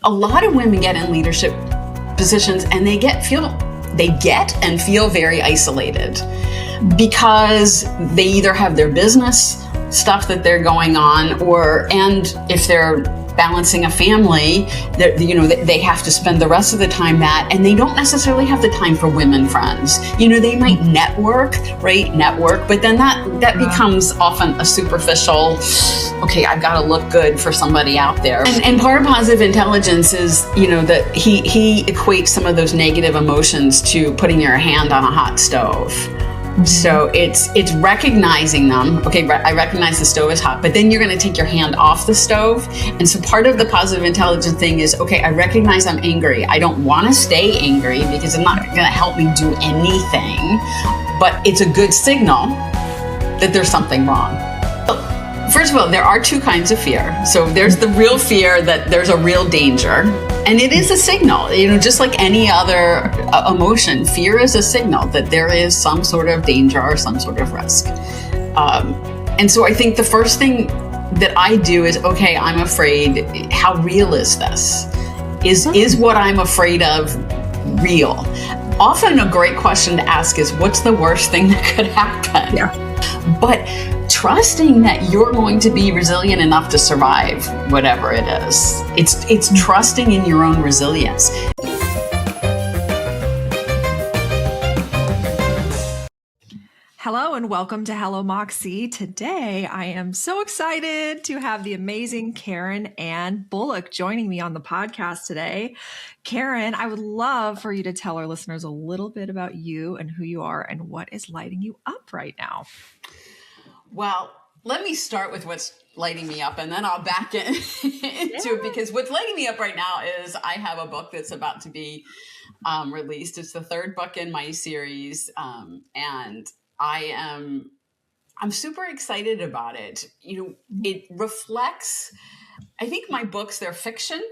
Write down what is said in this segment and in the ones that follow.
a lot of women get in leadership positions and they get and feel very isolated because they either have their business stuff that they're going on, and if they're balancing a family, they have to spend the rest of the time and they don't necessarily have the time for women friends. They might network, but then that becomes often a superficial, okay, I've got to look good for somebody out there. And part of positive intelligence is, that he equates some of those negative emotions to putting your hand on a hot stove. So it's recognizing them. Okay, I recognize the stove is hot, but then you're going to take your hand off the stove. And so part of the positive intelligence thing is, okay, I recognize I'm angry. I don't want to stay angry because it's not going to help me do anything, but it's a good signal that there's something wrong. First of all, there are two kinds of fear. So there's the real fear that there's a real danger. And it is a signal, just like any other emotion, fear is a signal that there is some sort of danger or some sort of risk. And so I think the first thing that I do is, okay, I'm afraid. How real is this? Is what I'm afraid of real? Often a great question to ask is, what's the worst thing that could happen? Yeah. But trusting that you're going to be resilient enough to survive whatever it is. It's trusting in your own resilience. Hello and welcome to Hello Moxie. Today, I am so excited to have the amazing Karen Ann Bulluck joining me on the podcast today. Karen, I would love for you to tell our listeners a little bit about you and who you are and what is lighting you up right now. Well, let me start with what's lighting me up and then I'll back into it, because what's lighting me up right now is I have a book that's about to be released. It's the third book in my series, and I'm super excited about it. It reflects, I think my books, they're fiction,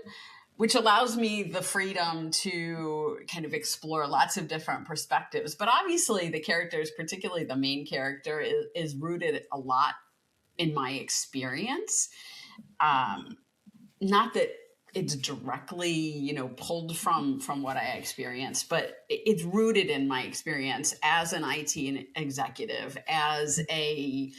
which allows me the freedom to kind of explore lots of different perspectives. But obviously the characters, particularly the main character, is rooted a lot in my experience. Not that it's directly, pulled from what I experienced, but it's rooted in my experience as an IT executive, as a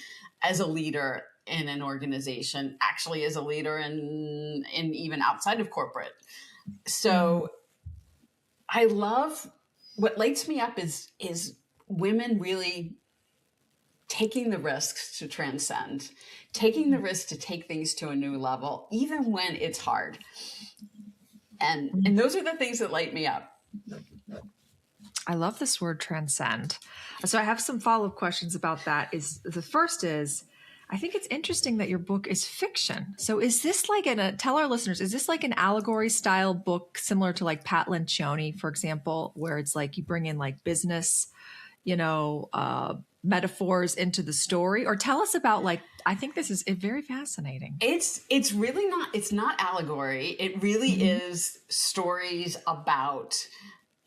leader in an organization, actually as a leader in even outside of corporate. So I love, what lights me up is women really taking the risks to transcend, taking the risk to take things to a new level, even when it's hard. And those are the things that light me up. I love this word transcend. So I have some follow-up questions about that. The first is, I think it's interesting that your book is fiction. So is this like tell our listeners, is this like an allegory style book similar to like Pat Lencioni, for example, where it's like you bring in like business, metaphors into the story? Or tell us about I think this is very fascinating. It's really not, it's not allegory. It really is stories about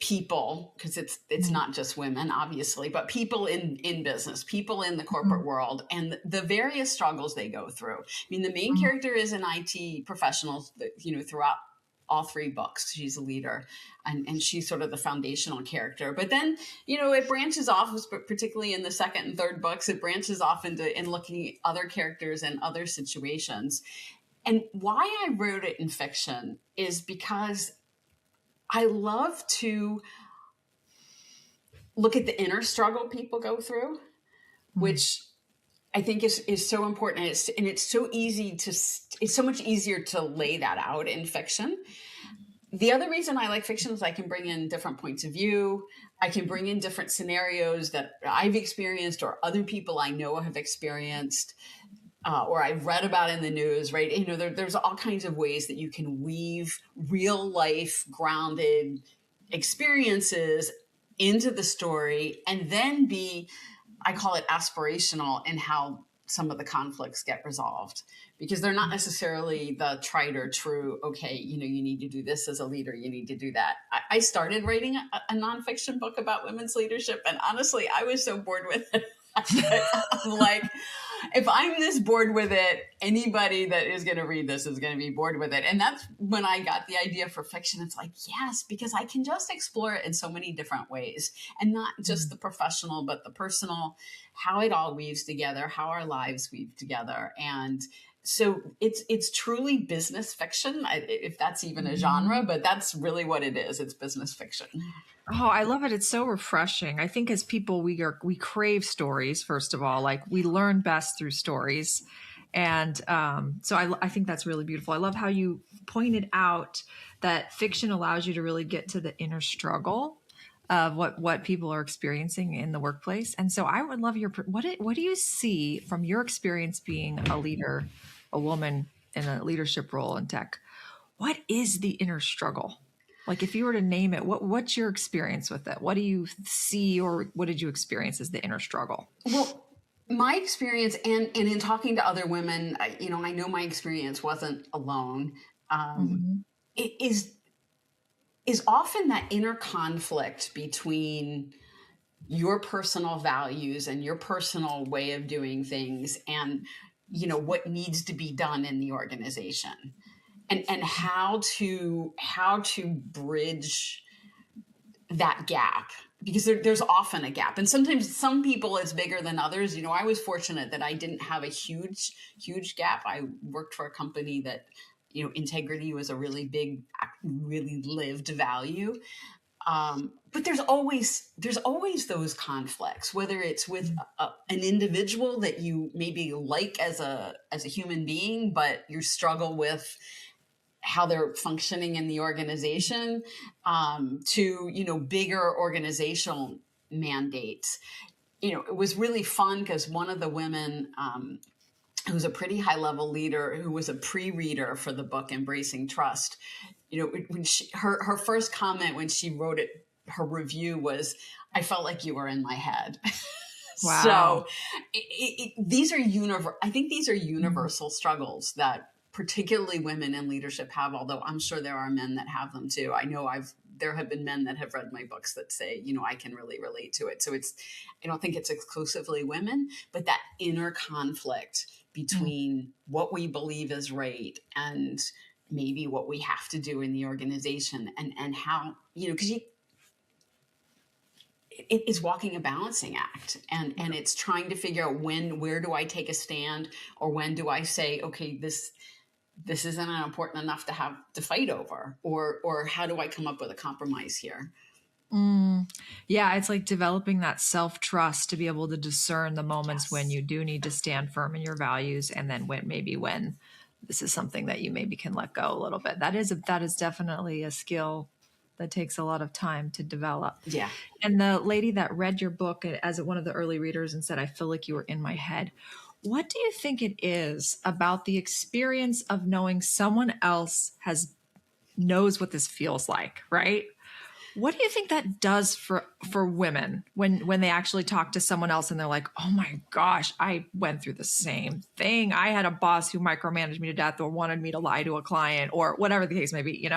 people, because it's not just women, obviously, but people in business, people in the corporate world, and the various struggles they go through. I mean, the main character is an IT professional, throughout all three books. She's a leader, and she's sort of the foundational character. But then, it branches off, particularly in the second and third books, it branches off into looking at other characters and other situations. And why I wrote it in fiction is because I love to look at the inner struggle people go through, which I think is so important. And it's so much easier to lay that out in fiction. The other reason I like fiction is I can bring in different points of view. I can bring in different scenarios that I've experienced or other people I know have experienced, or I've read about in the news, right? There's all kinds of ways that you can weave real life grounded experiences into the story and then be, I call it aspirational in how some of the conflicts get resolved, because they're not necessarily the tried or true, okay, you need to do this as a leader, you need to do that. I started writing a nonfiction book about women's leadership, and honestly, I was so bored with it. I'm like, if I'm this bored with it, anybody that is going to read this is going to be bored with it. And that's when I got the idea for fiction. It's like, yes, because I can just explore it in so many different ways, and not just the professional, but the personal, how it all weaves together, how our lives weave together. And so it's truly business fiction, if that's even a genre, but that's really what it is. It's business fiction. Oh, I love it. It's so refreshing. I think as people, we crave stories. First of all, like we learn best through stories, and so I think that's really beautiful. I love how you pointed out that fiction allows you to really get to the inner struggle of what people are experiencing in the workplace. And so I would love what do you see from your experience being a leader, a woman in a leadership role in tech? What is the inner struggle? Like if you were to name it, what's your experience with it? What do you see, or what did you experience as the inner struggle? Well, my experience, and in talking to other women, I know my experience wasn't alone. It is often that inner conflict between your personal values and your personal way of doing things, and what needs to be done in the organization, and how to bridge that gap, because there's often a gap, and sometimes some people it's bigger than others. I was fortunate that I didn't have a huge gap. I worked for a company that integrity was a really big, really lived value. But there's always those conflicts, whether it's with an individual that you maybe like as a human being, but you struggle with how they're functioning in the organization, to bigger organizational mandates. It was really fun because one of the women, who was a pretty high level leader, who was a pre-reader for the book Embracing Trust, when her first comment when she wrote it, her review was, "I felt like you were in my head." Wow. So these are I think these are universal struggles that particularly women in leadership have, although I'm sure there are men that have them too. I know there have been men that have read my books that say, I can really relate to it. So I don't think it's exclusively women, but that inner conflict between what we believe is right and maybe what we have to do in the organization, and how, because it is walking a balancing act, and it's trying to figure out where do I take a stand, or when do I say, okay, this isn't important enough to have to fight over, or how do I come up with a compromise here? Yeah, it's like developing that self-trust to be able to discern the moments when you do need to stand firm in your values, and then when this is something that you maybe can let go a little bit. That is definitely a skill that takes a lot of time to develop. Yeah. And the lady that read your book as one of the early readers and said, "I feel like you were in my head." What do you think it is about the experience of knowing someone else knows what this feels like, right? What do you think that does for women when they actually talk to someone else and they're like, "Oh my gosh, I went through the same thing. I had a boss who micromanaged me to death, or wanted me to lie to a client," or whatever the case may be,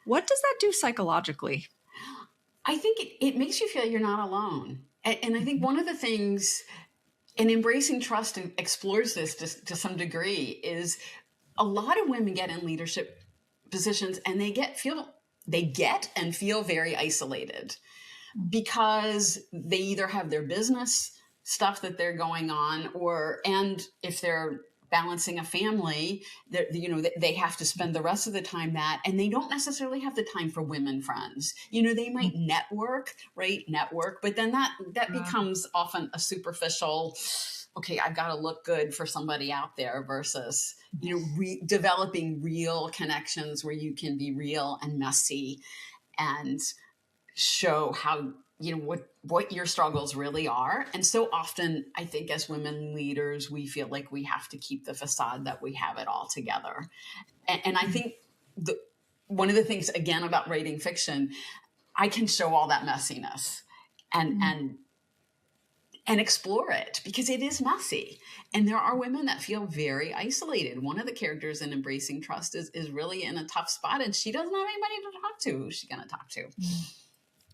What does that do psychologically? I think it makes you feel you're not alone. And I think one of the things, and Embracing Trust explores this to some degree, is a lot of women get in leadership positions and they get and feel very isolated, because they either have their business stuff that they're going on, and if they're balancing a family, they have to spend the rest of the time and they don't necessarily have the time for women friends. They might network, but then that becomes often a superficial, okay, I've got to look good for somebody out there, versus developing real connections where you can be real and messy and show how what your struggles really are. And so often, I think as women leaders, we feel like we have to keep the facade that we have it all together. And I think one of the things, again, about writing fiction, I can show all that messiness and explore it, because it is messy. And there are women that feel very isolated. One of the characters in Embracing Trust is really in a tough spot, and she doesn't have anybody to talk to. Who's she going to talk to?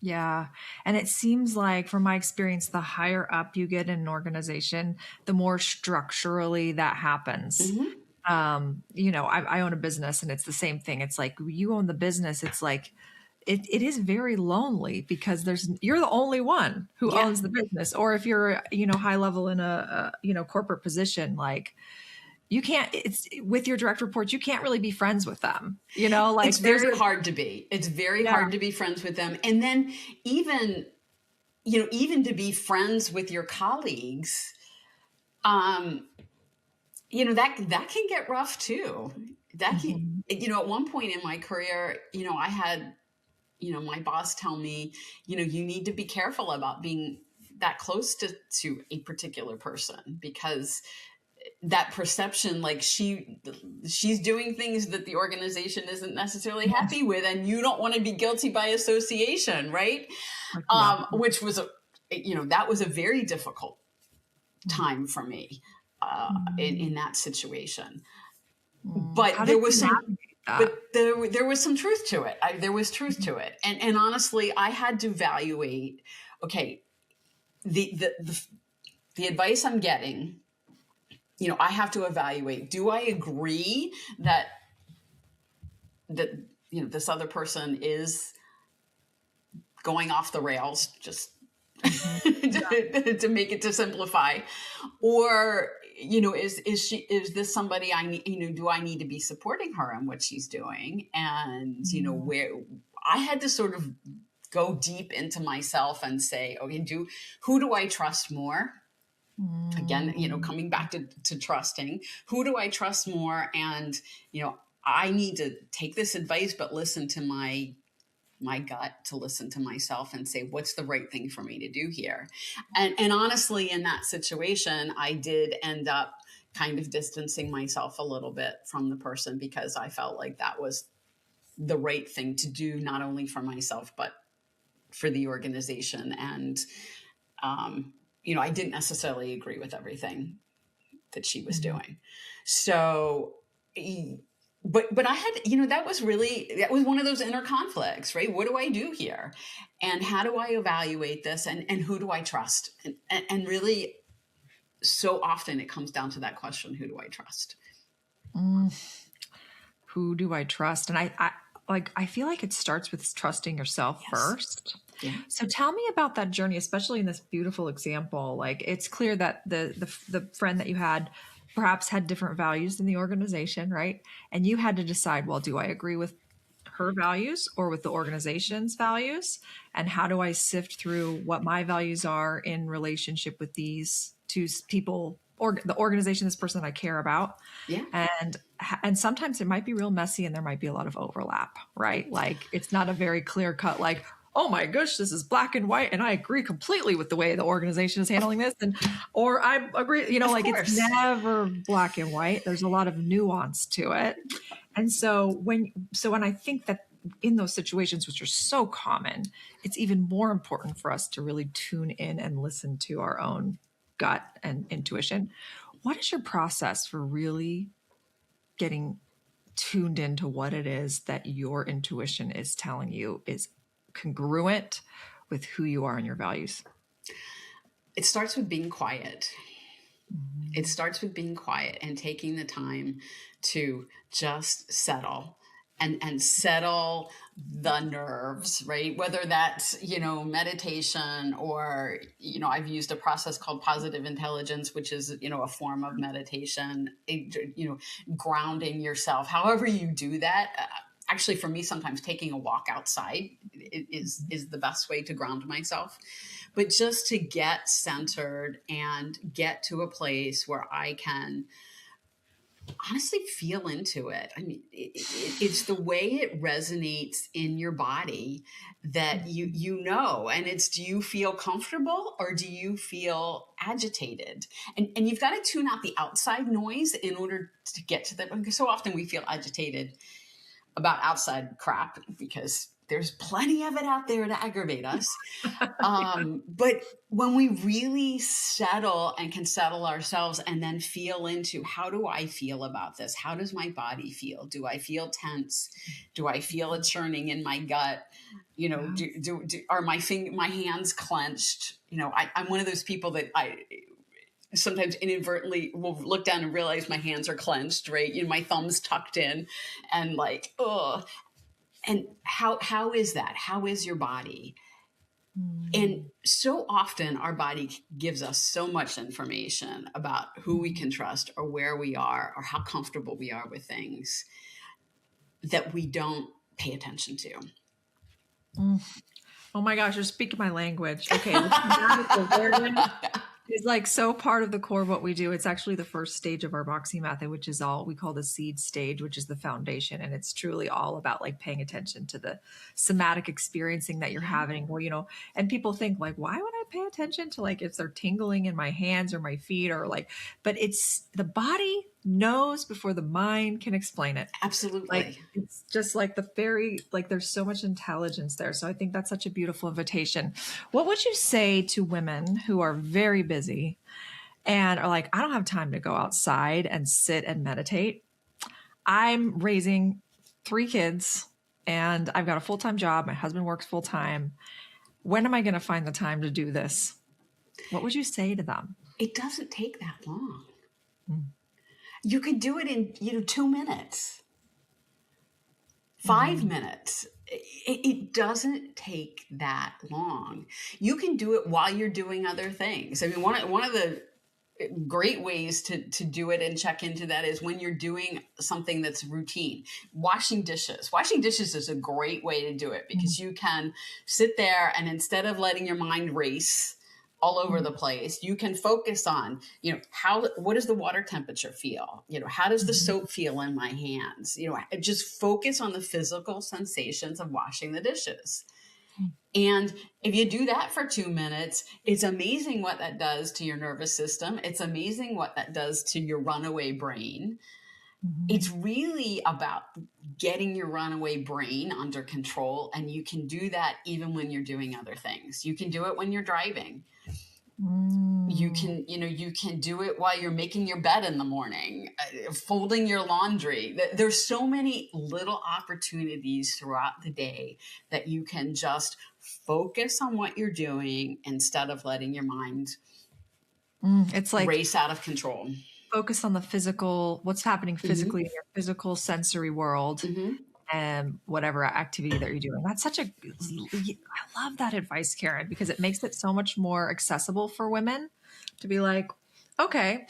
Yeah. And it seems like, from my experience, the higher up you get in an organization, the more structurally that happens. Hmm. I own a business and it's the same thing. It's like you own the business. It's like, it is very lonely because you're the only one who Yeah. owns the business. Or if you're, high level in a corporate position, like you can't, it's with your direct reports, you can't really be friends with them, It's like there's very hard to be. It's very yeah. hard to be friends with them. And then even, even to be friends with your colleagues, um, that can get rough too. That can, Mhm. at one point in my career, I had, my boss tell me, you need to be careful about being that close to a particular person, because that perception, like she's doing things that the organization isn't necessarily happy with, and you don't want to be guilty by association, right? Yeah. Which was that was a very difficult time for me in that situation. But How there did was you some navigate that? but there was some truth to it. There was truth to it, and honestly, I had to evaluate. Okay, the advice I'm getting, I have to evaluate. Do I agree that this other person is going off the rails, just Mhm. to make it, to simplify, or is this somebody I need? Do I need to be supporting her in what she's doing? And Mhm. where I had to sort of go deep into myself and say, okay, who do I trust more? Again, Mhm. coming back to trusting, who do I trust more? And I need to take this advice, but listen to my gut, to listen to myself and say, what's the right thing for me to do here? And honestly, in that situation, I did end up kind of distancing myself a little bit from the person, because I felt like that was the right thing to do, not only for myself, but for the organization. And, I didn't necessarily agree with everything that she was Mhm. doing. So, but I had, that was one of those inner conflicts, right? What do I do here? And how do I evaluate this? And who do I trust? And really, so often it comes down to that question, who do I trust? Mm. Who do I trust? And I feel like it starts with trusting yourself Yes. first. Yeah. So tell me about that journey, especially in this beautiful example. Like it's clear that the friend that you had perhaps had different values than the organization, right? And you had to decide, well, do I agree with her values or with the organization's values? And how do I sift through what my values are in relationship with these two people, or the organization, this person that I care about? Yeah. And sometimes it might be real messy and there might be a lot of overlap, right? Like it's not a very clear cut, like, oh my gosh, this is black and white and I agree completely with the way the organization is handling this, and or I agree, Of like it's course. never black and white. There's a lot of nuance to it. And when I think that in those situations, which are so common, it's even more important for us to really tune in and listen to our own gut and intuition. What is your process for really getting tuned into what it is that your intuition is telling you is congruent with who you are and your values? It starts with being quiet. It Mhm. starts with being quiet and taking the time to just settle and settle the nerves, right? Whether that's, meditation, or, I've used a process called positive intelligence, which is, a form of meditation, grounding yourself, however you do that. Actually, for me, sometimes taking a walk outside is the best way to ground myself. But just to get centered and get to a place where I can honestly feel into it. I mean, it's the way it resonates in your body that and it's, do you feel comfortable or do you feel agitated? And you've got to tune out the outside noise in order to get to that. Because so often we feel agitated about outside crap because There's plenty of it out there to aggravate us. But when we really settle and can settle ourselves and then feel into, how do I feel about this? How does my body feel? Do I feel tense? Do I feel a churning in my gut? You know, are my hands clenched? You know, I'm one of those people that I sometimes inadvertently will look down and realize my hands are clenched, right? You know, my thumb's tucked in and like, oh, and how is that? How is your body? And so often our body gives us so much information about who we can trust or where we are or how comfortable we are with things that we don't pay attention to. Oh my gosh, you're speaking my language. Okay. This is like so part of the core of what we do. It's actually the first stage of our Moxie method, which is all we call the seed stage, which is the foundation. And it's truly all about like paying attention to the somatic experiencing that you're having, or, you know, and people think like, why would I pay attention to like if they're tingling in my hands or my feet or like, but it's the body knows before the mind can explain it. Absolutely. Like it's just like the fairy, like there's so much intelligence there. So I think that's such a beautiful invitation. What would you say to women who are very busy and are like, I don't have time to go outside and sit and meditate. I'm raising 3 kids and I've got a full-time job. My husband works full-time. When am I going to find the time to do this? What would you say to them? It doesn't take that long. You could do it in, 2 minutes, 5 minutes. It doesn't take that long. You can do it while you're doing other things. I mean, one of the great ways to do it and check into that is when you're doing something that's routine. Washing dishes. Washing dishes is a great way to do it because you can sit there and instead of letting your mind race all over the place, you can focus on, what does the water temperature feel? How does the soap feel in my hands? Just focus on the physical sensations of washing the dishes. And if you do that for 2 minutes, it's amazing what that does to your nervous system. It's amazing what that does to your runaway brain. It's really about getting your runaway brain under control. And you can do that even when you're doing other things. You can do it when you're driving. You can do it while you're making your bed in the morning, folding your laundry. There's so many little opportunities throughout the day that you can just focus on what you're doing instead of letting your mind it's like race out of control. Focus on the physical, what's happening physically in your physical sensory world and whatever activity that you're doing. I love that advice, Karen, because it makes it so much more accessible for women to be like, okay,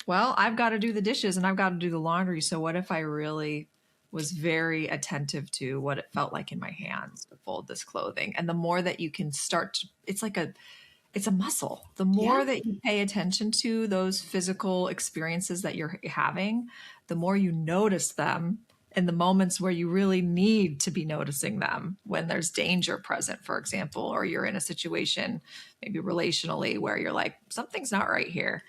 well, I've got to do the dishes and I've got to do the laundry. So what if I really was very attentive to what it felt like in my hands to fold this clothing? And the more that you can it's a muscle. The more that you pay attention to those physical experiences that you're having, the more you notice them in the moments where you really need to be noticing them, when there's danger present, for example, or you're in a situation, maybe relationally, where you're like, something's not right here.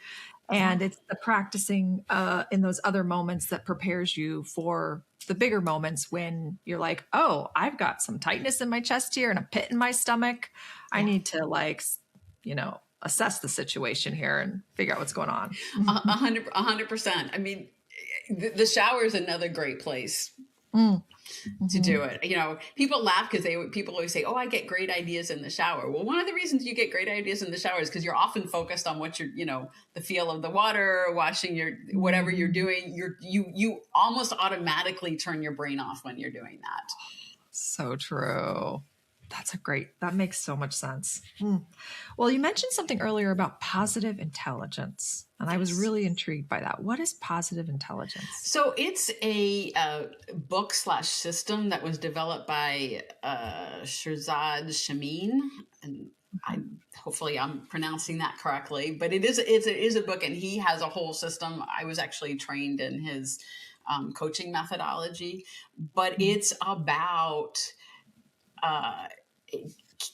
And it's the practicing in those other moments that prepares you for the bigger moments when you're like, oh, I've got some tightness in my chest here and a pit in my stomach. I need to assess the situation here and figure out what's going on. 100%. I mean, the shower is another great place to do it. People laugh because people always say, oh, I get great ideas in the shower. Well, one of the reasons you get great ideas in the shower is because you're often focused on what the feel of the water, washing whatever you're doing. You almost automatically turn your brain off when you're doing that. So true. That makes so much sense. Well, you mentioned something earlier about positive intelligence, and I was really intrigued by that. What is positive intelligence? So it's a book/system that was developed by Shirzad Chamine, and hopefully I'm pronouncing that correctly, but it is a book, and he has a whole system. I was actually trained in his coaching methodology, but it's about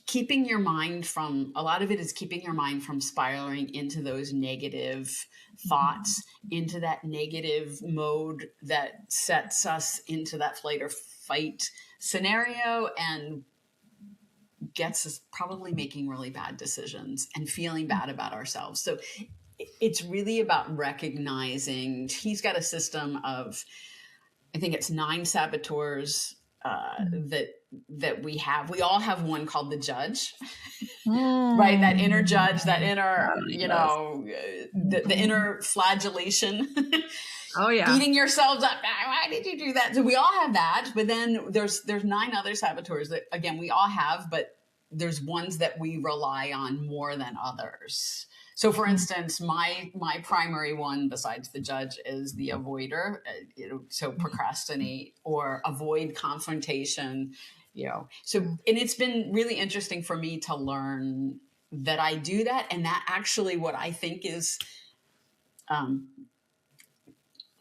keeping your mind from, a lot of it is keeping your mind from spiraling into those negative thoughts, into that negative mode that sets us into that flight or fight scenario. And gets us probably making really bad decisions and feeling bad about ourselves. So it's really about recognizing he's got a system of, I think it's 9 saboteurs that we have. We all have one called the judge, right? That inner judge, that inner, the inner flagellation. Oh yeah. Beating yourselves up. Why did you do that? So we all have that, but then there's 9 other saboteurs that, again, we all have, but there's ones that we rely on more than others. So, for instance, my primary one besides the judge is the avoider. So procrastinate or avoid confrontation. So, and it's been really interesting for me to learn that I do that, and that actually what I think is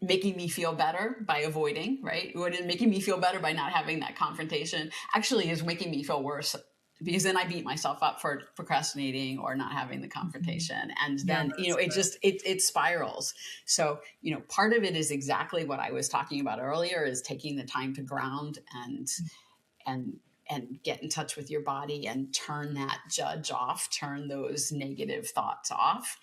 making me feel better by avoiding, right? What is making me feel better by not having that confrontation actually is making me feel worse, because then I beat myself up for procrastinating or not having the confrontation. And then, it spirals. So, part of it is exactly what I was talking about earlier, is taking the time to ground and get in touch with your body and turn that judge off, turn those negative thoughts off,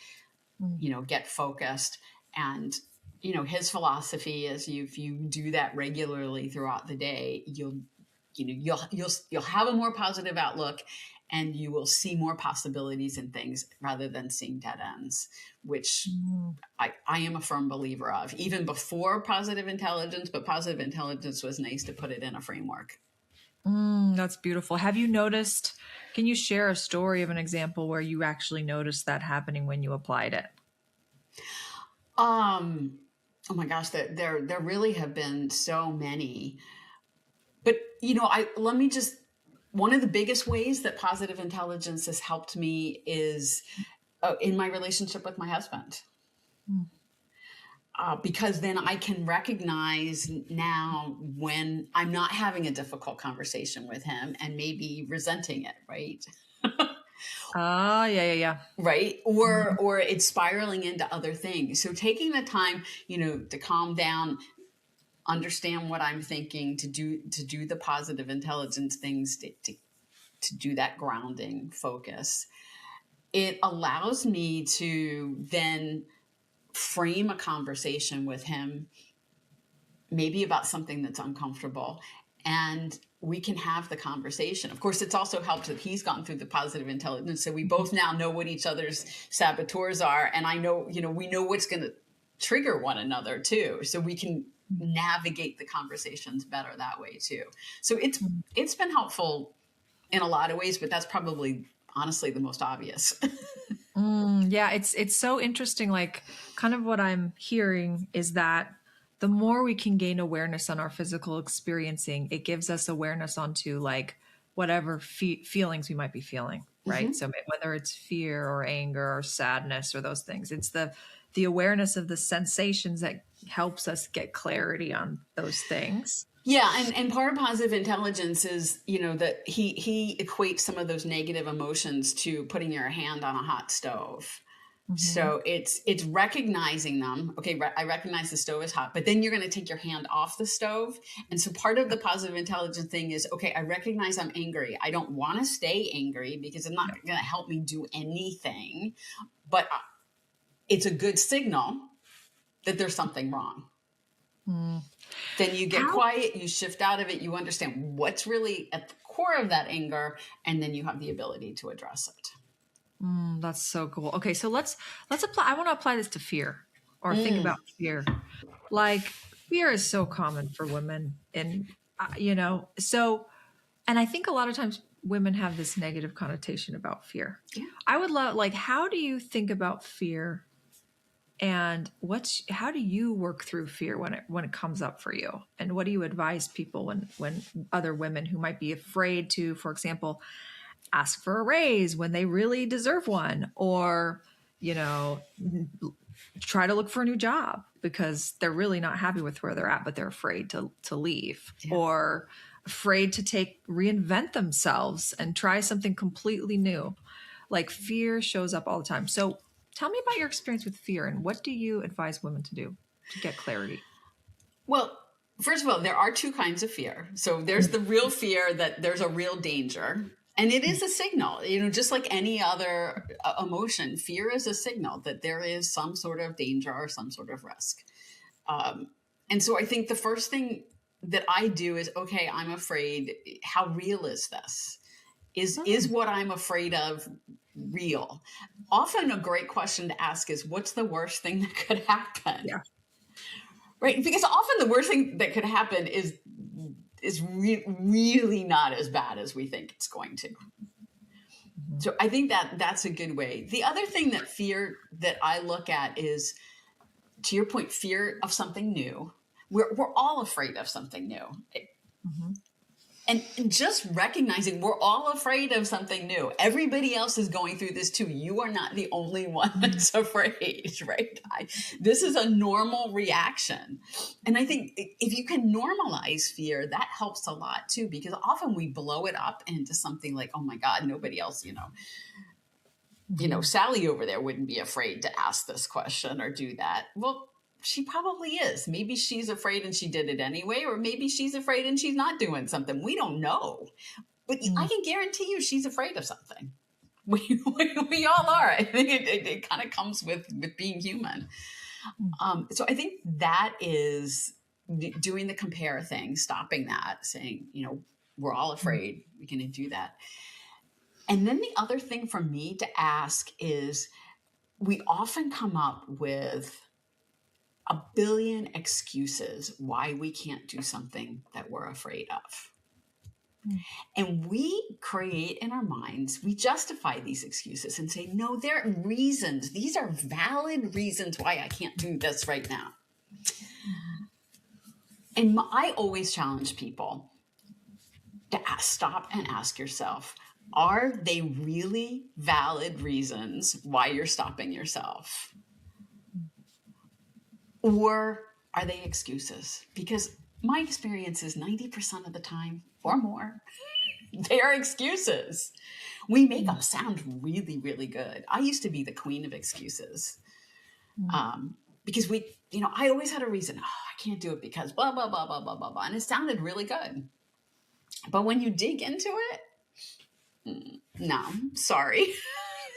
get focused. And, his philosophy is if you do that regularly throughout the day, you'll have a more positive outlook, and you will see more possibilities in things rather than seeing dead ends, which I am a firm believer of, even before positive intelligence, but positive intelligence was nice to put it in a framework. That's beautiful. Have you noticed, can you share a story of an example where you actually noticed that happening when you applied it? Oh my gosh, there really have been so many. But, one of the biggest ways that positive intelligence has helped me is in my relationship with my husband. Because then I can recognize now when I'm not having a difficult conversation with him and maybe resenting it, right? Yeah. Right. Or it's spiraling into other things. So taking the time, to calm down, understand what I'm thinking, to do the positive intelligence things, to do that grounding focus. It allows me to then frame a conversation with him, maybe about something that's uncomfortable, and we can have the conversation. Of course, it's also helped that he's gone through the positive intelligence. So we both now know what each other's saboteurs are. And I know, we know what's going to trigger one another too. So we can navigate the conversations better that way too. So it's been helpful in a lot of ways, but that's probably honestly the most obvious. Yeah, it's so interesting. Like, kind of what I'm hearing is that the more we can gain awareness on our physical experiencing, it gives us awareness onto like whatever feelings we might be feeling, right? So whether it's fear or anger or sadness or those things, it's the awareness of the sensations that helps us get clarity on those things. Yeah, and part of positive intelligence is, that he equates some of those negative emotions to putting your hand on a hot stove. So it's recognizing them. Okay, I recognize the stove is hot, but then you're going to take your hand off the stove. And so part of the positive intelligence thing is, okay, I recognize I'm angry. I don't want to stay angry because it's not going to help me do anything, but it's a good signal that there's something wrong. Then you get quiet, you shift out of it, you understand what's really at the core of that anger, and then you have the ability to address it. That's so cool. Okay, so let's apply. I want to apply this to fear, or think about fear. Like, fear is so common for women, and and I think a lot of times women have this negative connotation about fear. Yeah. I would love, like, how do you think about fear, and how do you work through fear when it comes up for you, and what do you advise people when other women who might be afraid to, for example, ask for a raise when they really deserve one, or, try to look for a new job because they're really not happy with where they're at, but they're afraid to leave, or afraid to reinvent themselves and try something completely new. Like, fear shows up all the time. So tell me about your experience with fear, and what do you advise women to do to get clarity? Well, first of all, there are 2 kinds of fear. So there's the real fear that there's a real danger. And it is a signal, just like any other emotion, fear is a signal that there is some sort of danger or some sort of risk. And so I think the first thing that I do is, okay, I'm afraid. How real is this? Is what I'm afraid of real? Often a great question to ask is, what's the worst thing that could happen? Yeah. Right? Because often the worst thing that could happen is really not as bad as we think it's going to. So I think that's a good way. The other thing that I look at is, to your point, fear of something new. We're all afraid of something new. And just recognizing we're all afraid of something new. Everybody else is going through this too. You are not the only one that's afraid, right? This is a normal reaction. And I think if you can normalize fear, that helps a lot too, because often we blow it up into something like, oh my God, nobody else, Sally over there wouldn't be afraid to ask this question or do that. Well, she probably is. Maybe she's afraid and she did it anyway, or maybe she's afraid and she's not doing something. We don't know. But I can guarantee you she's afraid of something. We all are. I think it kind of comes with being human. So I think that is doing the compare thing, stopping that, saying, we're all afraid. We can do that. And then the other thing for me to ask is, we often come up with a billion excuses why we can't do something that we're afraid of. And we create in our minds, we justify these excuses and say, no, there are reasons. These are valid reasons why I can't do this right now. And I always challenge people to stop and ask yourself, are they really valid reasons why you're stopping yourself? Or are they excuses? Because my experience is 90% of the time or more, they are excuses. We make them sound really, really good. I used to be the queen of excuses because I always had a reason. Oh, I can't do it because blah, blah, blah, blah, blah, blah, blah. And it sounded really good. But when you dig into it, no, sorry.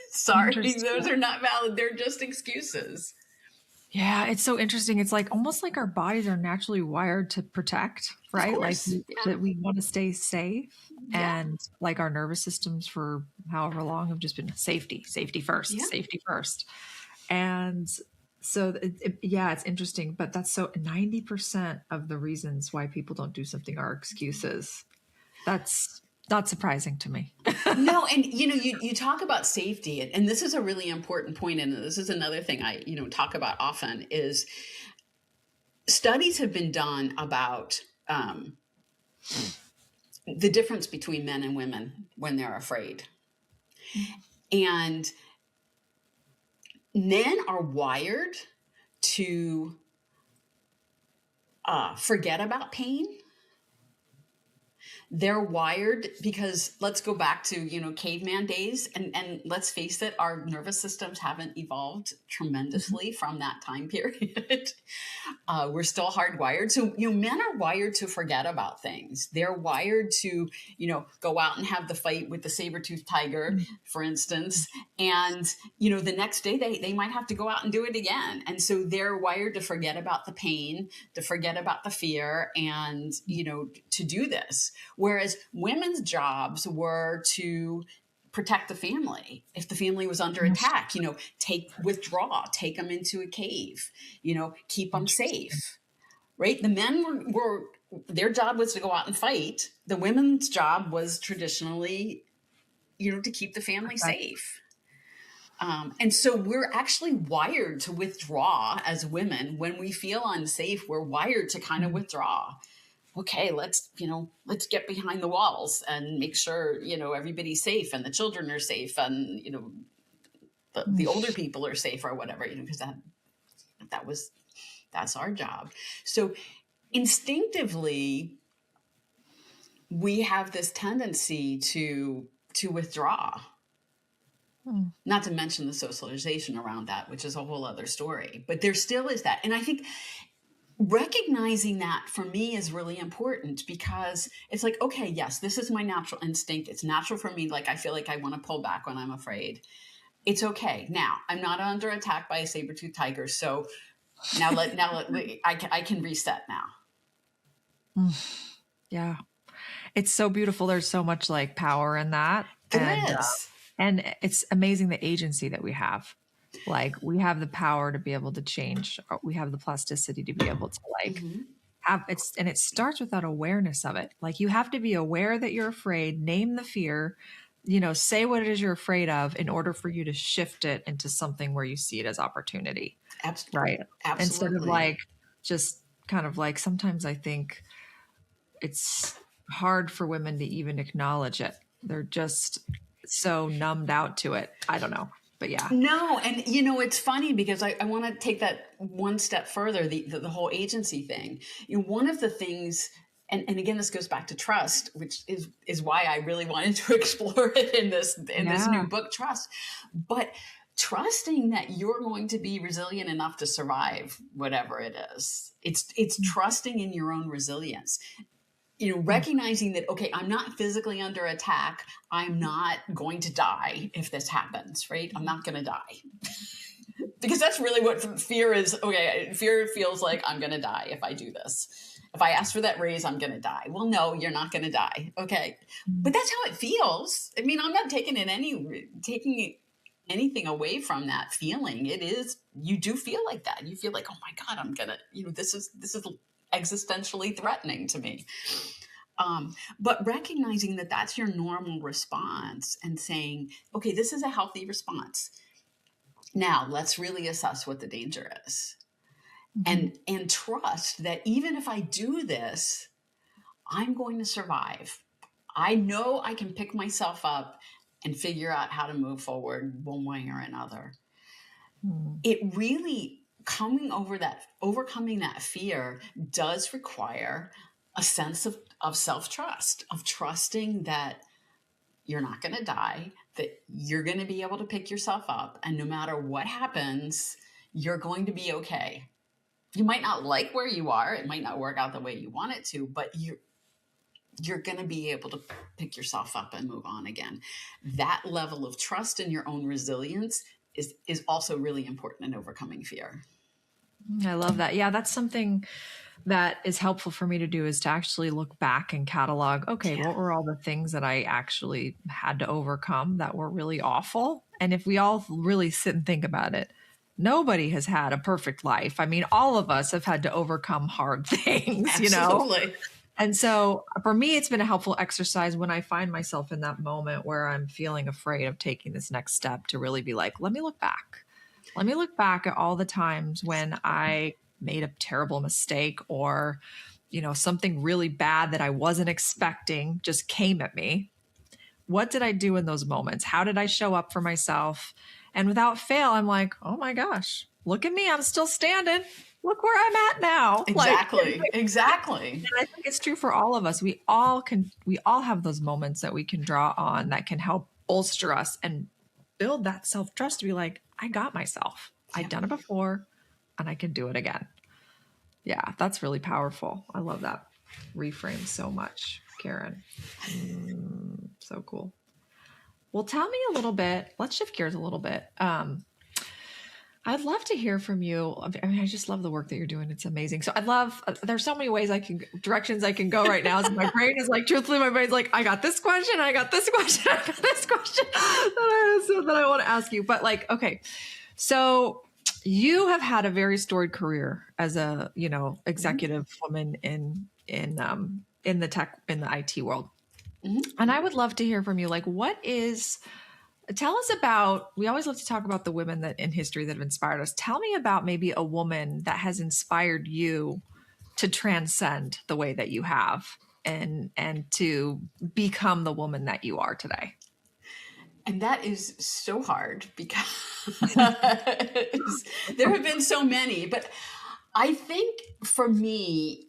Sorry, those are not valid. They're just excuses. Yeah, it's so interesting. It's like almost like our bodies are naturally wired to protect, right? Like that we want to stay safe. Yeah. And like our nervous systems for however long have just been safety first. And so, it's interesting, but that's so 90% of the reasons why people don't do something are excuses. That's not surprising to me. No, and you talk about safety, and this is a really important point, and this is another thing I talk about often is studies have been done about the difference between men and women when they're afraid. And men are wired to forget about pain. They're wired because let's go back to, caveman days and let's face it, our nervous systems haven't evolved tremendously from that time period. We're still hardwired. So, men are wired to forget about things. They're wired to, go out and have the fight with the saber-toothed tiger, for instance. And, the next day they might have to go out and do it again. And so they're wired to forget about the pain, to forget about the fear and, to do this. Whereas women's jobs were to protect the family. If the family was under attack, withdraw, take them into a cave, keep them safe, right? The men were their job was to go out and fight. The women's job was traditionally, to keep the family safe. And so we're actually wired to withdraw as women. When we feel unsafe, we're wired to kind of withdraw. Okay, let's get behind the walls and make sure, everybody's safe and the children are safe and, the older people are safe or whatever, because that's our job. So instinctively, we have this tendency to withdraw, not to mention the socialization around that, which is a whole other story, but there still is that. And I think recognizing that for me is really important, because it's like, okay, yes, this is my natural instinct. It's natural for me. Like, I feel like I want to pull back when I'm afraid. It's okay. Now I'm not under attack by a saber-toothed tiger. So I can reset now. Yeah. It's so beautiful. There's so much like power in that. There is. And it's amazing the agency that we have. Like, we have the power to be able to change. We have the plasticity to be able to like have it's, and it starts with that awareness of it. Like, you have to be aware that you're afraid, name the fear, say what it is you're afraid of in order for you to shift it into something where you see it as opportunity. Absolutely. Right. Absolutely. Instead of like, just kind of like, sometimes I think it's hard for women to even acknowledge it. They're just so numbed out to it. I don't know. But yeah. No. And it's funny because I want to take that one step further, the whole agency thing. One of the things, and again, this goes back to trust, which is why I really wanted to explore it in this new book, Trust. But trusting that you're going to be resilient enough to survive whatever it is. It's trusting in your own resilience. Recognizing that, okay, I'm not physically under attack. I'm not going to die if this happens, right? I'm not going to die. Because that's really what fear is. Okay, fear feels like I'm going to die if I do this. If I ask for that raise, I'm going to die. Well, no, you're not going to die. Okay. But that's how it feels. I mean, I'm not taking anything away from that feeling. It is, you do feel like that. You feel like, oh my God, I'm going to, this is existentially threatening to me. But recognizing that that's your normal response and saying, okay, this is a healthy response. Now let's really assess what the danger is. And trust that even if I do this, I'm going to survive. I know I can pick myself up and figure out how to move forward one way or another. It really, overcoming that fear does require a sense of self-trust, of trusting that you're not going to die, that you're going to be able to pick yourself up, and no matter what happens, you're going to be okay. You might not like where you are. It might not work out the way you want it to, but you're going to be able to pick yourself up and move on again. That level of trust in your own resilience is also really important in overcoming fear. I love that. Yeah, that's something that is helpful for me to do, is to actually look back and catalog, okay, what were all the things that I actually had to overcome that were really awful? And if we all really sit and think about it, nobody has had a perfect life. I mean, all of us have had to overcome hard things, Absolutely. And so for me, it's been a helpful exercise when I find myself in that moment where I'm feeling afraid of taking this next step, to really be like, let me look back. Let me look back at all the times when I made a terrible mistake, or, something really bad that I wasn't expecting just came at me. What did I do in those moments? How did I show up for myself? And without fail, I'm like, oh my gosh, look at me. I'm still standing. Look where I'm at now. Exactly. Exactly. And I think it's true for all of us. We all have those moments that we can draw on that can help bolster us and build that self-trust to be like, I got myself. I've done it before and I can do it again. Yeah, that's really powerful. I love that reframe so much, Karen. So cool. Well, tell me a little bit. Let's shift gears a little bit. I'd love to hear from you. I mean, I just love the work that you're doing. It's amazing. So there's so many directions I can go right now. So my brain is like, truthfully, my brain's like, I got this question. I got this question. I got this question that I want to ask you. But like, okay. So you have had a very storied career as a, executive woman in the tech, in the IT world. And I would love to hear from you. Like, tell us about, we always love to talk about the women that in history that have inspired us. Tell me about maybe a woman that has inspired you to transcend the way that you have and to become the woman that you are today. And that is so hard because there have been so many, but I think for me,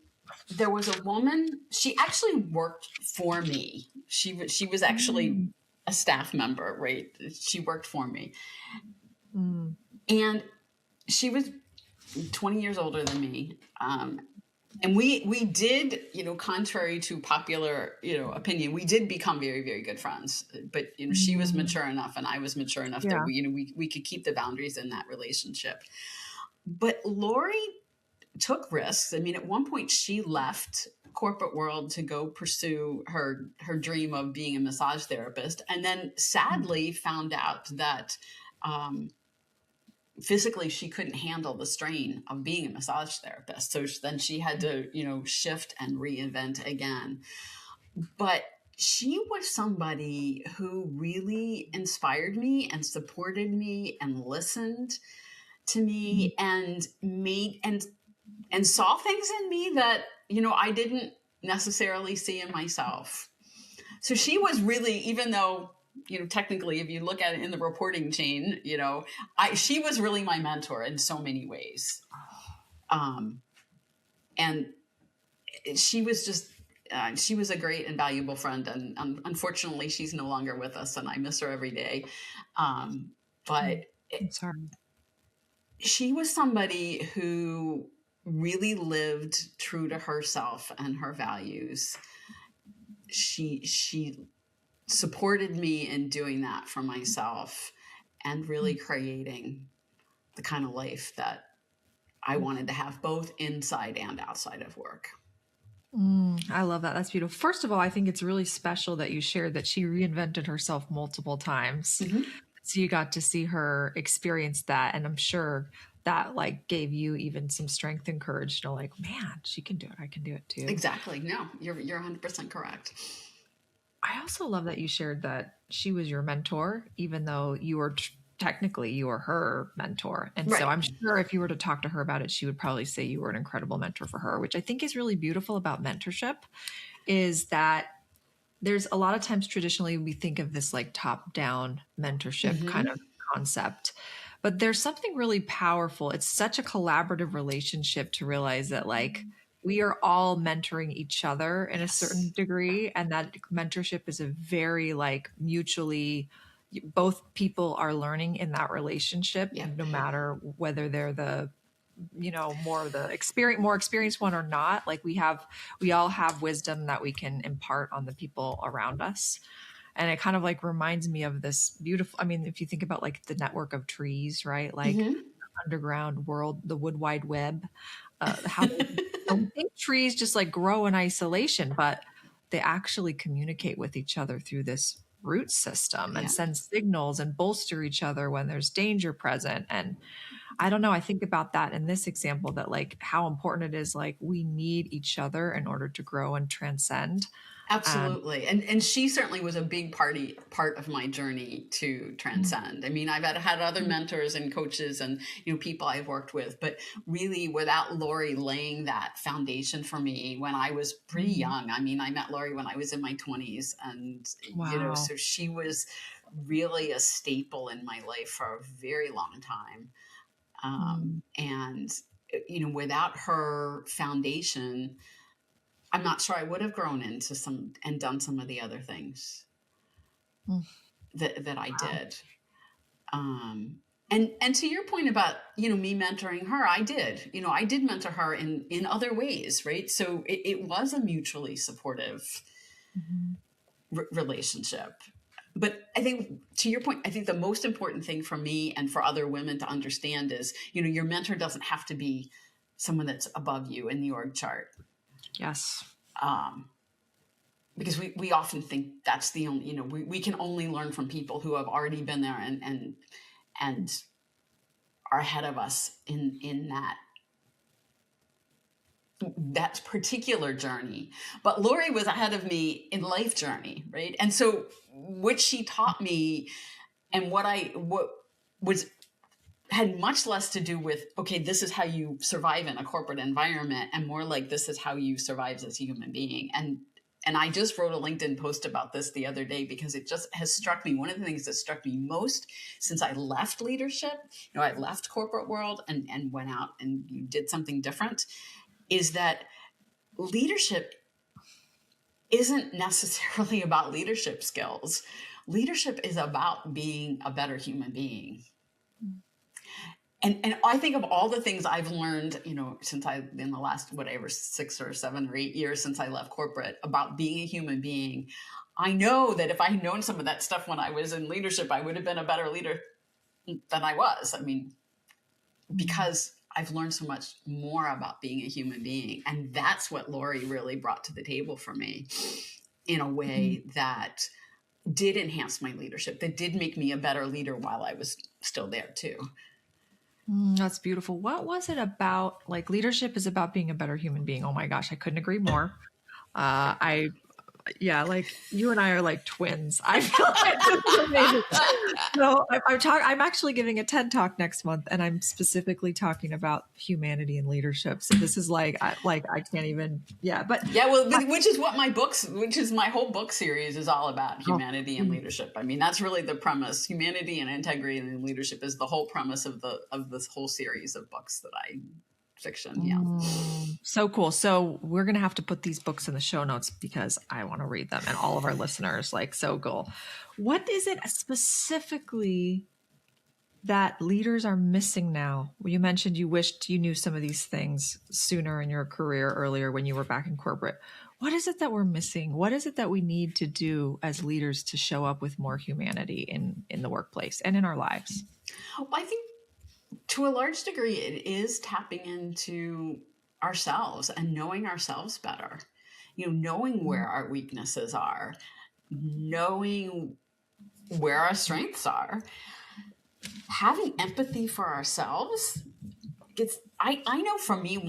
there was a woman, she actually worked for me. She was actually a staff member, right? She worked for me. And she was 20 years older than me. And we did, contrary to popular, opinion, we did become very, very good friends. But, she was Mm, mature enough and I was mature enough that yeah. we could keep the boundaries in that relationship. But Lori took risks. I mean, at one point she left corporate world to go pursue her dream of being a massage therapist, and then sadly found out that physically she couldn't handle the strain of being a massage therapist. So then she had to, shift and reinvent again. But she was somebody who really inspired me and supported me and listened to me and made and saw things in me that, I didn't necessarily see in myself. So she was really, even though, technically, if you look at it in the reporting chain, she was really my mentor in so many ways. And she was just, she was a great and valuable friend. And unfortunately, she's no longer with us and I miss her every day. But I'm sorry. she was somebody who really lived true to herself and her values. She supported me in doing that for myself and really creating the kind of life that I wanted to have both inside and outside of work. I love that. That's beautiful. First of all, I think it's really special that you shared that she reinvented herself multiple times. Mm-hmm. So you got to see her experience that. And I'm sure that like gave you even some strength and courage to like, man, she can do it. I can do it too. Exactly. No, you're 100% correct. I also love that you shared that she was your mentor, even though you were technically you were her mentor. And so Right. I'm sure if you were to talk to her about it, she would probably say you were an incredible mentor for her, which I think is really beautiful about mentorship is that there's a lot of times traditionally we think of this like top down mentorship kind Mm-hmm. of concept. But there's something really powerful. It's such a collaborative relationship to realize that like we are all mentoring each other in a certain Yes. degree. And that mentorship is a very like mutually, both people are learning in that relationship, Yeah. no matter whether they're the more of the more experienced one or not. Like we all have wisdom that we can impart on the people around us. And it kind of like reminds me of this beautiful, I mean, if you think about like the network of trees, right? Like Mm-hmm. underground world, the wood wide web, how we think trees just like grow in isolation, but they actually communicate with each other through this root system and Yeah. send signals and bolster each other when there's danger present. And I don't know. I think about that in this example that like how important it is like we need each other in order to grow and transcend. And Absolutely. And she certainly was a big part of my journey to transcend. I mean, I've had other mentors and coaches and, people I've worked with, but really without Lori laying that foundation for me when I was pretty young. I mean, I met Lori when I was in my 20s and, wow. so she was really a staple in my life for a very long time. And, without her foundation, I'm not sure I would have grown into some and done some of the other things Mm. that I did. And to your point about, me mentoring her, I did mentor her in other ways, right? So it was a mutually supportive Mhm. relationship. But I think to your point, I think the most important thing for me and for other women to understand is, your mentor doesn't have to be someone that's above you in the org chart. Yes. Because we often think that's the only, we can only learn from people who have already been there and are ahead of us in that particular journey. But Lori was ahead of me in life journey, right? And so what she taught me and what was had much less to do with, okay, this is how you survive in a corporate environment, and more like this is how you survive as a human being. And I just wrote a LinkedIn post about this the other day because it just has struck me. One of the things that struck me most since I left leadership, I left corporate world and went out and did something different, is that leadership isn't necessarily about leadership skills. Leadership is about being a better human being. And I think of all the things I've learned, since in the last, whatever, 6 or 7 or 8 years since I left corporate about being a human being, I know that if I had known some of that stuff when I was in leadership, I would have been a better leader than I was. I mean, because I've learned so much more about being a human being. And that's what Lori really brought to the table for me in a way that did enhance my leadership, that did make me a better leader while I was still there too. That's beautiful. What was it about? Like, leadership is about being a better human being. Oh my gosh, I couldn't agree more. Like you and I are like twins. I feel like this is amazing. So I'm actually giving a TED Talk next month, and I'm specifically talking about humanity and leadership. So this is I can't even. Yeah, but yeah, well, which is my whole book series is all about, humanity and leadership. I mean, that's really the premise. Humanity and integrity and leadership is the whole premise of this whole series of books that I. Fiction. Yeah. So cool. So we're going to have to put these books in the show notes because I want to read them, and all of our listeners, so cool. What is it specifically that leaders are missing now? You mentioned you wished you knew some of these things sooner in your career, earlier when you were back in corporate. What is it that we're missing? What is it that we need to do as leaders to show up with more humanity in the workplace and in our lives? Well, I think to a large degree, it is tapping into ourselves and knowing ourselves better, knowing where our weaknesses are, knowing where our strengths are, having empathy for ourselves. I know for me,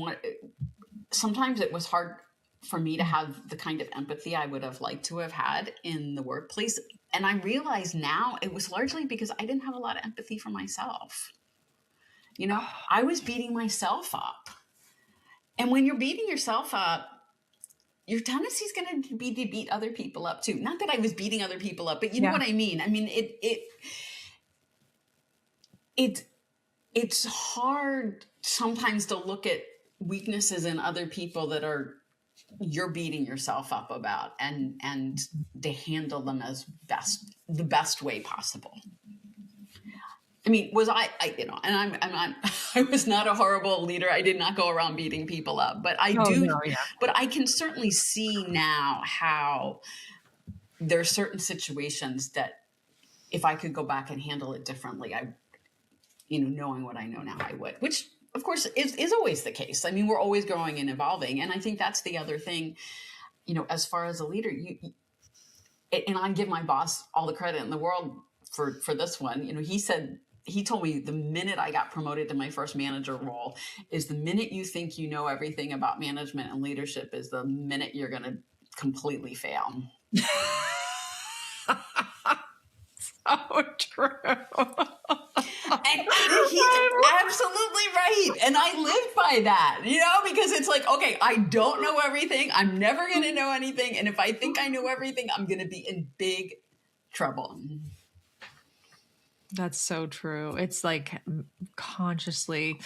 sometimes it was hard for me to have the kind of empathy I would have liked to have had in the workplace. And I realize now it was largely because I didn't have a lot of empathy for myself. I was beating myself up. And when you're beating yourself up, your tendency is going to be to beat other people up too. Not that I was beating other people up, but you know what I mean? I mean, it's hard sometimes to look at weaknesses in other people that you're beating yourself up about and to handle them as the best way possible. I mean, was I was not a horrible leader. I did not go around beating people up, but but I can certainly see now how there are certain situations that if I could go back and handle it differently, knowing what I know now, I would, which of course is always the case. I mean, we're always growing and evolving. And I think that's the other thing, as far as a leader, and I give my boss all the credit in the world for this one. He told me the minute I got promoted to my first manager role is the minute you think you know everything about management and leadership is the minute you're going to completely fail. So true. And he's absolutely right. And I live by that, because it's like, okay, I don't know everything. I'm never going to know anything. And if I think I know everything, I'm going to be in big trouble. That's so true. It's consciously,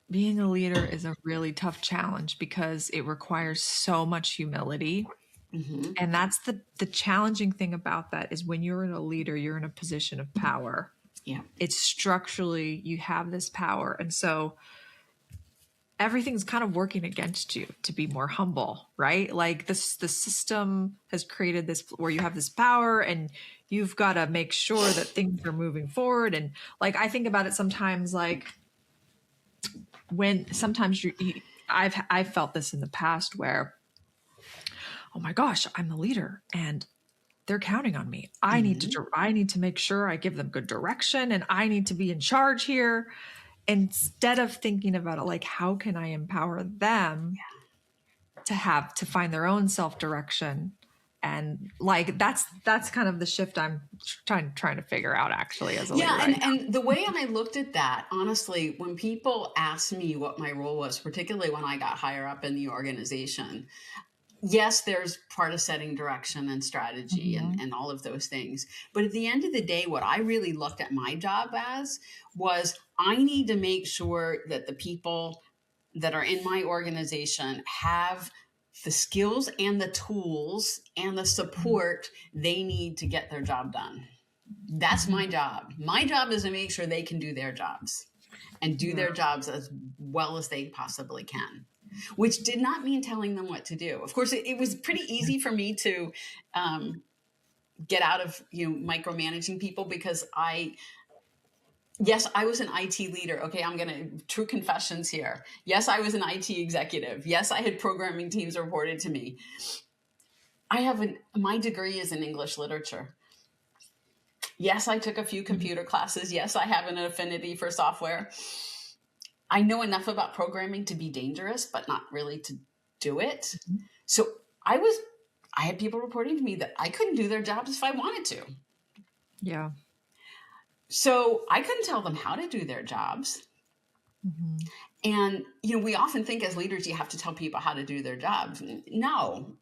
being a leader is a really tough challenge because it requires so much humility. Mm-hmm. And that's the challenging thing about that is when you're a leader, you're in a position of power. Yeah. It's structurally, you have this power. And so everything's kind of working against you to be more humble, right? Like the system has created this where you have this power and you've got to make sure that things are moving forward. And I think about it sometimes, when sometimes I've felt this in the past where, oh my gosh, I'm the leader and they're counting on me. I need to make sure I give them good direction and I need to be in charge here. Instead of thinking about it, how can I empower them to find their own self-direction? And that's kind of the shift I'm trying to figure out actually as a leader. And the way I looked at that, honestly, when people asked me what my role was, particularly when I got higher up in the organization, yes, there's part of setting direction and strategy and all of those things. But at the end of the day, what I really looked at my job as was I need to make sure that the people that are in my organization have the skills and the tools and the support they need to get their job done. That's my job. My job is to make sure they can do their jobs and do their jobs as well as they possibly can, which did not mean telling them what to do. Of course, it was pretty easy for me to get out of micromanaging people, because yes, I was an IT leader. Okay, I'm going to true confessions here. Yes, I was an IT executive. Yes, I had programming teams reported to me. My degree is in English literature. Yes, I took a few computer classes. Yes, I have an affinity for software. I know enough about programming to be dangerous, but not really to do it. So I had people reporting to me that I couldn't do their jobs if I wanted to. Yeah. So I couldn't tell them how to do their jobs. And, we often think as leaders, you have to tell people how to do their jobs. No.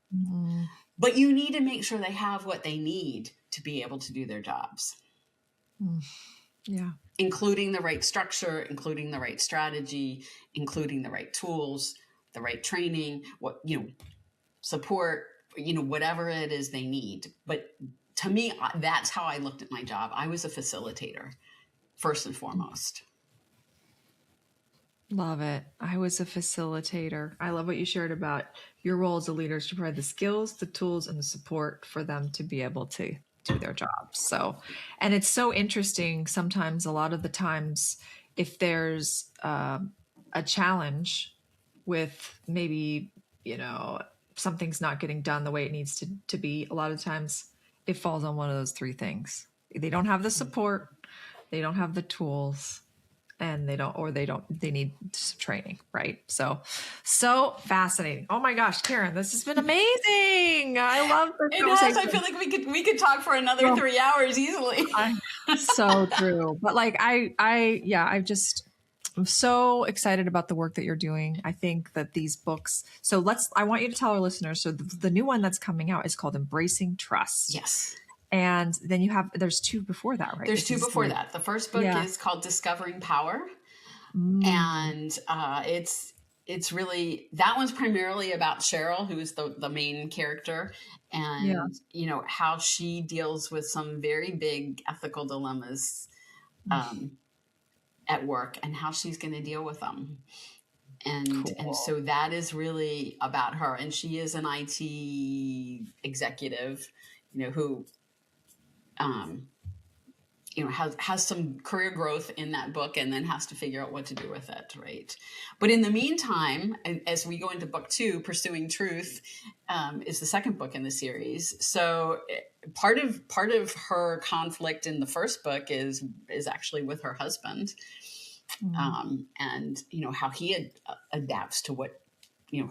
But you need to make sure they have what they need to be able to do their jobs. Yeah. Including the right structure, including the right strategy, including the right tools, the right training, support, whatever it is they need. But to me, that's how I looked at my job. I was a facilitator, first and foremost. Love it. I was a facilitator. I love what you shared about your role as a leader is to provide the skills, the tools, and the support for them to be able to do their jobs. So, and it's so interesting sometimes, a lot of the times, if there's a challenge with maybe, something's not getting done the way it needs to be, a lot of times it falls on one of those three things. They don't have the support, they don't have the tools, and they need some training, right? So fascinating. Oh my gosh, Karen, this has been amazing. I love this conversation. I feel like we could talk for another 3 hours easily. So true. But I'm so excited about the work that you're doing. I think that these books, I want you to tell our listeners, so the new one that's coming out is called Embracing Trust. Yes. And then there's two before that, right? There's two before that. The first book is called Discovering Power. And it's really, that one's primarily about Cheryl, who's the main character, and, how she deals with some very big ethical dilemmas at work and how she's going to deal with them. And so that is really about her. And she is an IT executive, who has some career growth in that book, and then has to figure out what to do with it, right? But in the meantime, as we go into book 2, Pursuing Truth is the second book in the series. So part of her conflict in the first book is actually with her husband, and how he adapts to what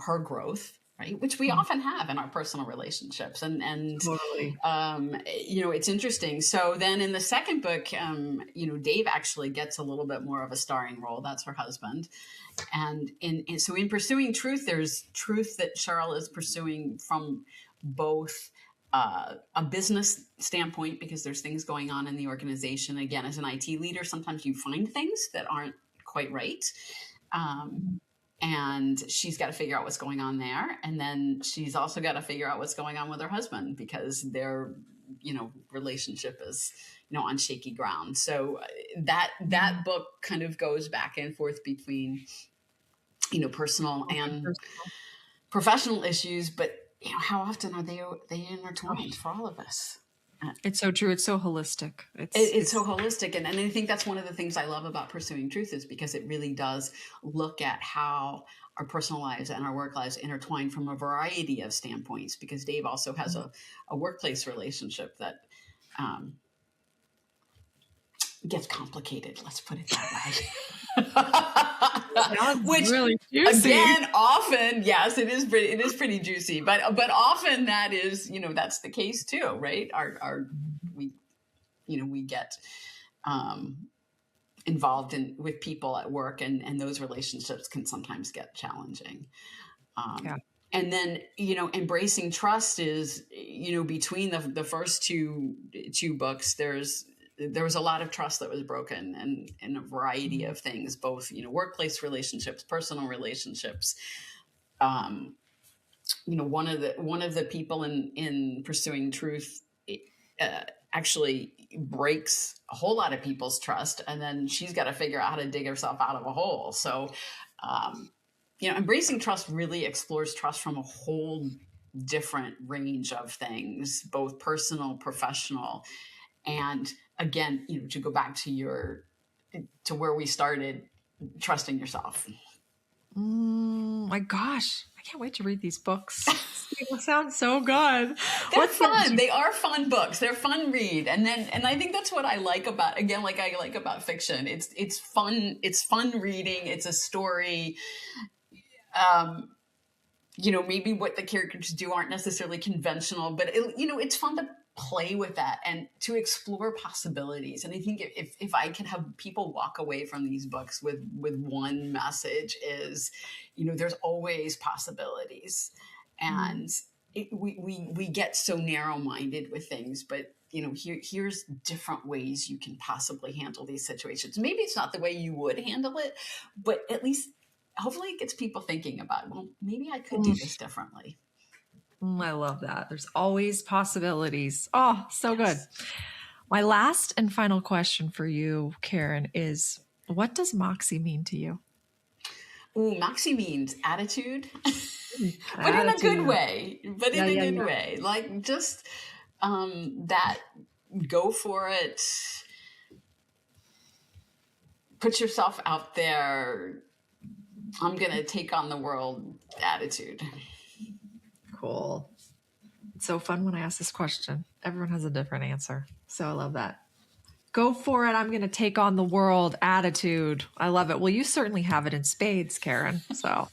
her growth. Right, which we often have in our personal relationships, and totally. It's interesting. So then in the second book, Dave actually gets a little bit more of a starring role. That's her husband, and so in Pursuing Truth, there's truth that Cheryl is pursuing from both a business standpoint, because there's things going on in the organization. Again, as an IT leader, sometimes you find things that aren't quite right. And she's got to figure out what's going on there. And then she's also got to figure out what's going on with her husband, because their, relationship is, on shaky ground. So that book kind of goes back and forth between, personal and professional issues. But, how often are they intertwined for all of us? It's so true. It's so holistic. It's so holistic. And I think that's one of the things I love about Pursuing Truth, is because it really does look at how our personal lives and our work lives intertwine from a variety of standpoints, because Dave also has a workplace relationship that gets complicated. Let's put it that way. Which really juicy. Again, often, yes, it is pretty juicy, but often that is, that's the case too, right? We get involved with people at work, and those relationships can sometimes get challenging. And then, Embracing Trust is, between the first two books, there was a lot of trust that was broken, and in a variety of things, both, workplace relationships, personal relationships. One of the people in Pursuing Truth actually breaks a whole lot of people's trust. And then she's got to figure out how to dig herself out of a hole. So, embracing trust really explores trust from a whole different range of things, both personal, professional. And again, to go back to where we started, trusting yourself. My gosh, I can't wait to read these books. They sound so good. They're fun. They are fun books. They're fun read. And I think that's what I like about, again, like I like about fiction. It's fun. It's fun reading. It's a story. Maybe what the characters do aren't necessarily conventional, but it's fun to play with that and to explore possibilities. And I think if I can have people walk away from these books with one message is, there's always possibilities. And we get so narrow-minded with things, but here's different ways you can possibly handle these situations. Maybe it's not the way you would handle it, but at least hopefully it gets people thinking about, well, maybe I could do this differently. I love that. There's always possibilities. Oh, so good. My last and final question for you, Karen, is what does Moxie mean to you? Ooh, Moxie means attitude, but in a good way. Way. Like just that go for it, put yourself out there. I'm going to take on the world attitude. Cool. It's so fun when I ask this question. Everyone has a different answer. So I love that. Go for it. I'm going to take on the world attitude. I love it. Well, you certainly have it in spades, Karen. So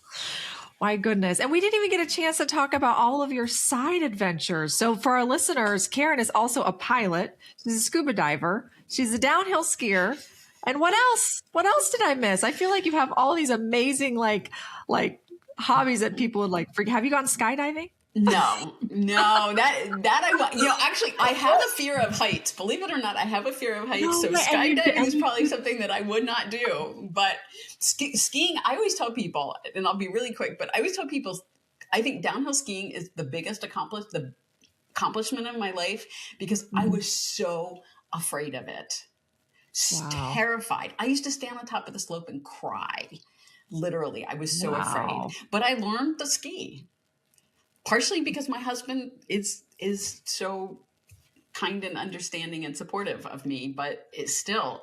my goodness. And we didn't even get a chance to talk about all of your side adventures. So for our listeners, Karen is also a pilot. She's a scuba diver. She's a downhill skier. And what else? What else did I miss? I feel like you have all these amazing, like hobbies that people would like. Have you gone skydiving? No, that I want. Actually, I have a fear of heights. Believe it or not, I have a fear of heights. No, so skydiving is probably something that I would not do. But skiing, I always tell people, and I'll be really quick, but I always tell people, I think downhill skiing is the biggest accomplishment of my life because I was so afraid of it. Wow. Terrified. I used to stand on top of the slope and cry. Literally, I was so afraid. But I learned to ski. Partially because my husband is so kind and understanding and supportive of me, but it's still,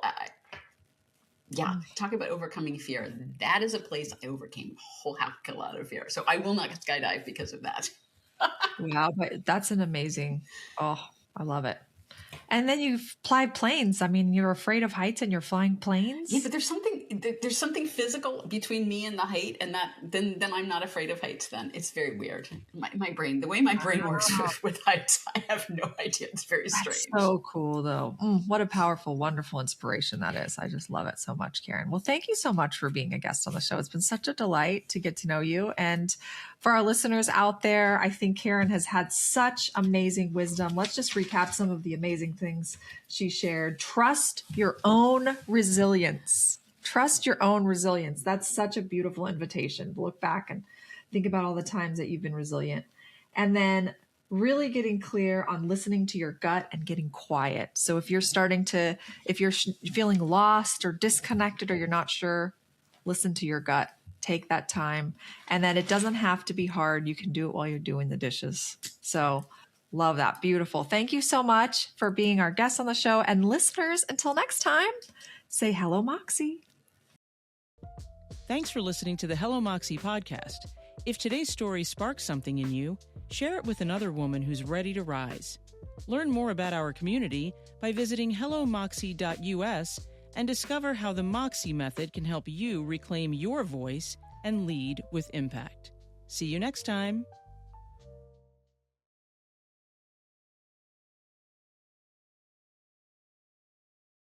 talk about overcoming fear. That is a place I overcame a whole heck of a lot of fear. So I will not skydive because of that. Wow, but that's an amazing, I love it. And then you fly planes. I mean, you're afraid of heights and you're flying planes. Yeah, but there's something physical between me and the height, and that then I'm not afraid of heights. Then it's very weird. My brain, the way my brain works with heights, I have no idea. It's very strange. That's so cool, though. What a powerful, wonderful inspiration that is. I just love it so much, Karen. Well, thank you so much for being a guest on the show. It's been such a delight to get to know you. And for our listeners out there, I think Karen has had such amazing wisdom. Let's just recap some of the amazing things she shared. Trust your own resilience. Trust your own resilience. That's such a beautiful invitation. Look back and think about all the times that you've been resilient. And then really getting clear on listening to your gut and getting quiet. So if you're feeling lost or disconnected or you're not sure, listen to your gut. Take that time. And then it doesn't have to be hard. You can do it while you're doing the dishes. So love that. Beautiful. Thank you so much for being our guest on the show. And listeners, until next time, say hello, Moxie. Thanks for listening to the Hello Moxie podcast. If today's story sparks something in you, share it with another woman who's ready to rise. Learn more about our community by visiting hellomoxie.us and discover how the Moxie method can help you reclaim your voice and lead with impact. See you next time.